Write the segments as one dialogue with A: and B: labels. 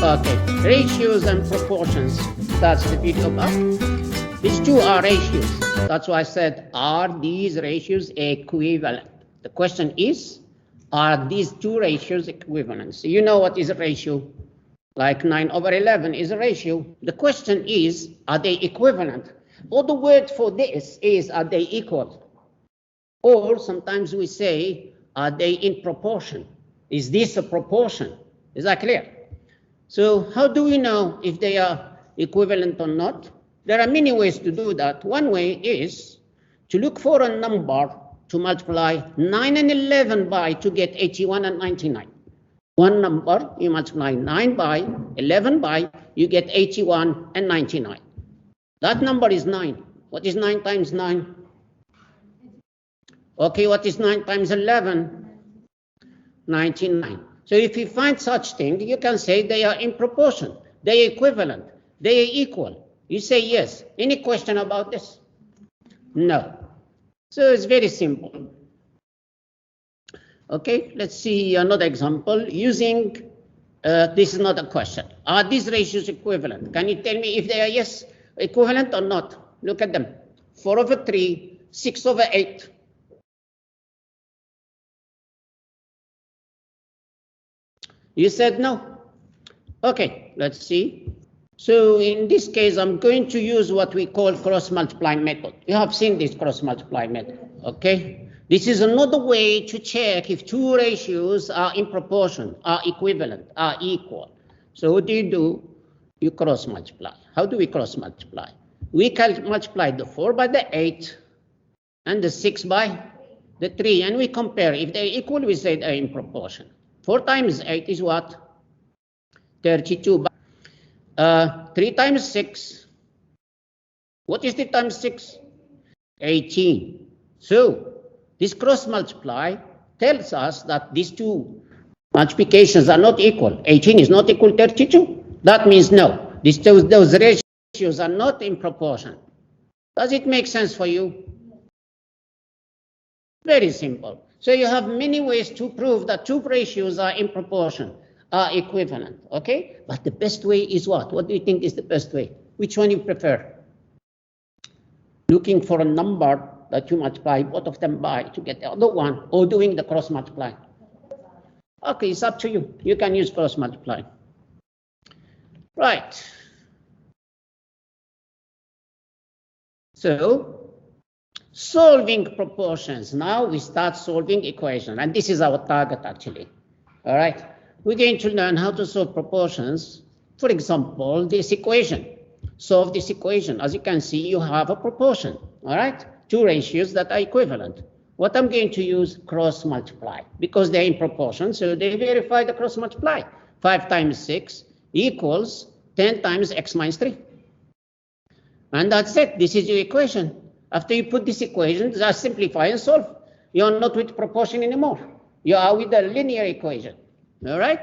A: Okay, ratios and proportions. That's the video about. These two are ratios. That's why I said, are these ratios equivalent? The question is, are these two ratios equivalent? So you know what is a ratio? Like 9/11 is a ratio. The question is, are they equivalent? Or the word for this is, are they equal? Or sometimes we say, are they in proportion? Is this a proportion? Is that clear? So how do we know if they are equivalent or not? There are many ways to do that. One way is to look for a number to multiply 9 and 11 by to get 81 and 99. One number, you multiply 9 by, 11 by, you get 81 and 99. That number is 9. What is 9 times 9? Okay, what is 9 times 11? 99. So if you find such thing, you can say they are in proportion, they are equivalent, they are equal. You say yes. Any question about this? No. So it's very simple. Okay, let's see another example using, this is not a question. Are these ratios equivalent? Can you tell me if they are yes, equivalent or not? Look at them. 4/3, 6/8. You said no. Okay, let's see. So in this case, I'm going to use what we call cross-multiply method. You have seen this cross-multiply method, okay? This is another way to check if two ratios are in proportion, are equivalent, are equal. So what do? You cross-multiply. How do we cross-multiply? We can multiply the 4 by the 8 and the 6 by the 3, and we compare. If they're equal, we say they're in proportion. 4 times 8 is what? 32. 3 times 6. What is 3 times 6? 18. So this cross multiply tells us that these two multiplications are not equal. 18 is not equal to 32. That means no. Those ratios are not in proportion. Does it make sense for you? Very simple. So you have many ways to prove that two ratios are in proportion, are equivalent, okay? But the best way is what? What do you think is the best way? Which one you prefer? Looking for a number that you multiply both of them by to get the other one, or doing the cross multiply? Okay, it's up to you. You can use cross multiply. Right. So, solving proportions. Now we start solving equations, and this is our target actually. All right, we're going to learn how to solve proportions. For example, this equation. Solve this equation. As you can see, you have a proportion. All right, two ratios that are equivalent. What I'm going to use, cross multiply, because they're in proportion, so they verify the cross multiply. 5 times 6 equals 10 times x minus 3. And that's it. This is your equation. After you put this equation, just simplify and solve. You're not with proportion anymore. You are with a linear equation. All right?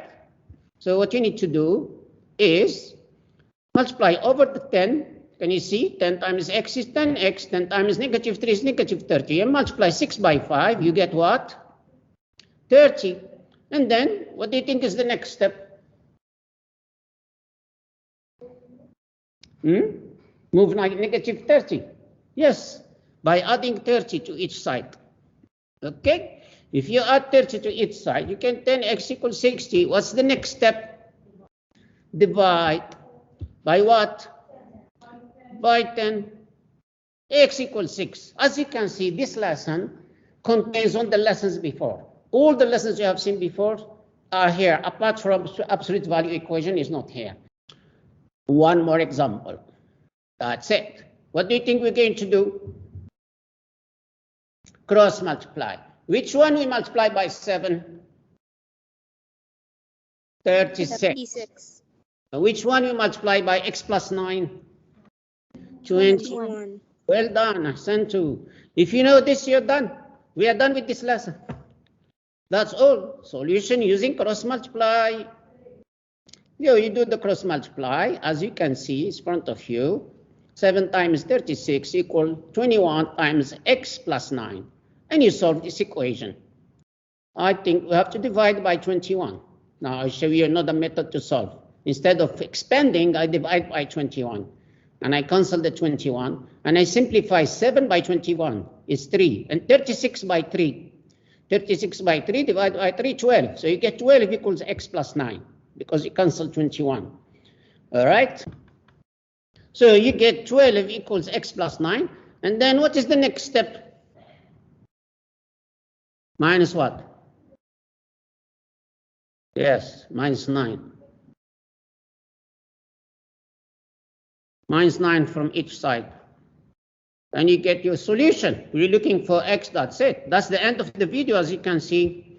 A: So what you need to do is multiply over the 10. Can you see? 10 times x is 10x. 10 times negative 3 is negative 30. And multiply 6 by 5. You get what? 30. And then, what do you think is the next step? Move negative 30. Yes, by adding 30 to each side. Okay? If you add 30 to each side, you can 10x equals 60. What's the next step? Divide. By what? By 10. X equals 6. As you can see, this lesson contains all the lessons before. All the lessons you have seen before are here, apart from absolute value equation is not here. One more example. That's it. What do you think we're going to do? Cross multiply. Which one we multiply by 7? 36. Which one we multiply by x plus 9? 21. Well done, Ahsantu. If you know this, you're done. We are done with this lesson. That's all. Solution using cross multiply. You do the cross multiply. As you can see, it's in front of you. 7 times 36 equal 21 times x plus 9. And you solve this equation. I think we have to divide by 21. Now I'll show you another method to solve. Instead of expanding, I divide by 21. And I cancel the 21. And I simplify 7 by 21 is 3. And 36 by 3. 36 by 3 divided by 3, 12. So you get 12 equals x plus 9 because you cancel 21. All right? So you get 12 equals x plus 9. And then what is the next step? Minus what? Yes, minus 9. Minus 9 from each side. And you get your solution. We're looking for x, that's it. That's the end of the video, as you can see.